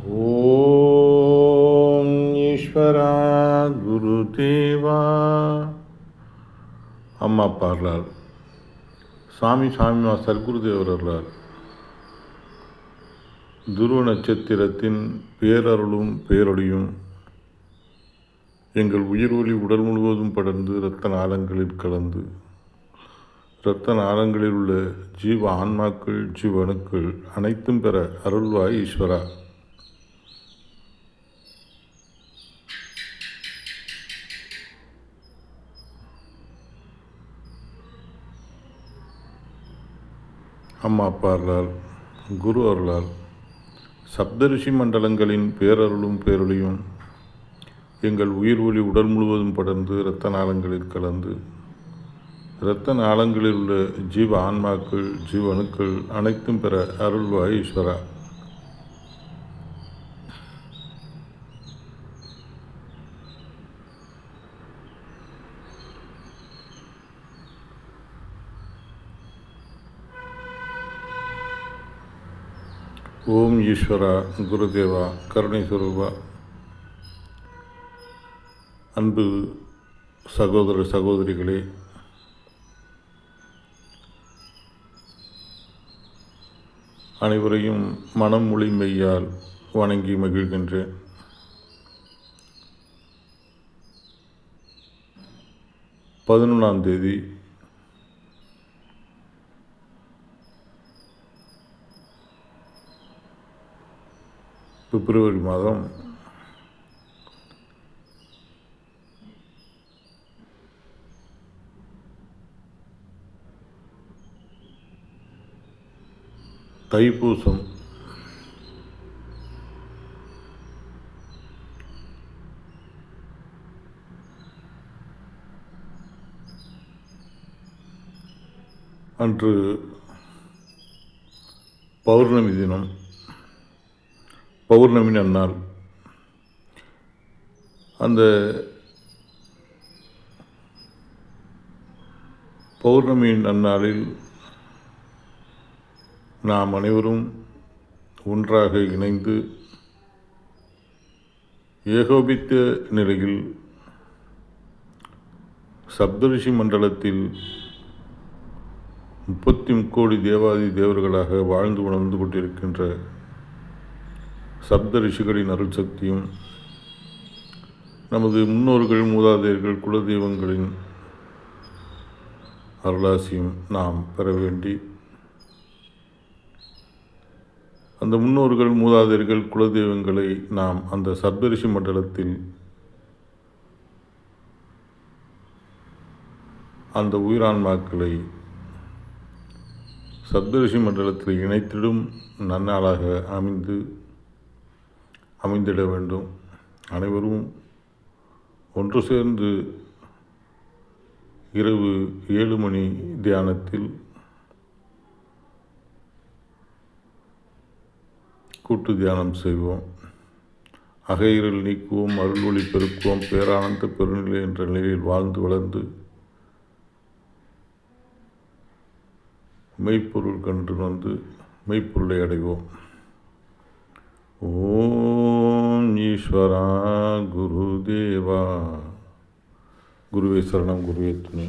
ஓம் ஈஸ்வரா குருதேவா. அம்மா பாடலால் சாமி சர்க்குருதேவர் அருளால் துருவ நட்சத்திரத்தின் பேரருளும் பேரொழியும் எங்கள் உயிர் ஒளி உடல் முழுவதும் படர்ந்து இரத்த நாளங்களில் கலந்து இரத்த நாளங்களில் உள்ள ஜீவ ஆன்மாக்கள் ஜீவனுக்கள் அனைத்தும் பெற அருள்வாய் ஈஸ்வரா. அம்மா அப்பா அருளால் குரு அருளால் சப்தரிஷி மண்டலங்களின் பேரருளும் பேரொழியும் எங்கள் உயிர் ஒளி உடல் முழுவதும் படர்ந்து இரத்த நாளங்களில் கலந்து இரத்த நாளங்களில் உள்ள ஜீவ ஆன்மாக்கள் ஜீவனுக்கள் அனைத்தும் பெற அருள்வாய் ஈஸ்வரா. ஓம் ஈஸ்வரா குருதேவா கருணை சுரூபா. அன்பு சகோதர சகோதரிகளே, அனைவரையும் மனம் மொழி மெய்யால் வணங்கி மகிழ்கின்றேன். தேதி பிப்ரவரி மாதம் தைப்பூசம். அன்று பௌர்ணமி தினம், பௌர்ணமி நன்னாள். அந்த பௌர்ணமி நன்னாளில் நாம் அனைவரும் ஒன்றாக இணைந்து ஏகோபித்த நிலையில் சப்தரிஷி மண்டலத்தில் 30 தேவாதி தேவர்களாக வாழ்ந்து உணர்ந்து கொண்டிருக்கின்ற சப்த ரிஷிகளின் அருள் சக்தியும் நமது முன்னோர்கள் மூதாதையர்கள் குலதெய்வங்களின் அருளாசியும் நாம் பெற வேண்டி, அந்த முன்னோர்கள் மூதாதையர்கள் குலதெய்வங்களை நாம் அந்த சப்தரிஷி மண்டலத்தில் அந்த உயிரான்மாக்களை சப்தரிஷி மண்டலத்தில் இணைத்திடும் நன்னாளாக அமைந்திட வேண்டும். அனைவரும் ஒன்று சேர்ந்து இரவு 7 மணி தியானத்தில் கூட்டு தியானம் செய்வோம். அகையிறல் நீக்குவோம், அருள்வொளி பெருக்குவோம், பேரானந்த பெருநிலை என்ற நிலையில் வாழ்ந்து வளர்ந்து மெய்ப்பொருள் கண்டு வந்து மெய்ப்பொருளை அடைவோம். ஓம் ஈஸ்வரா குருதேவா. குருவே சரணம், குருவே துணை.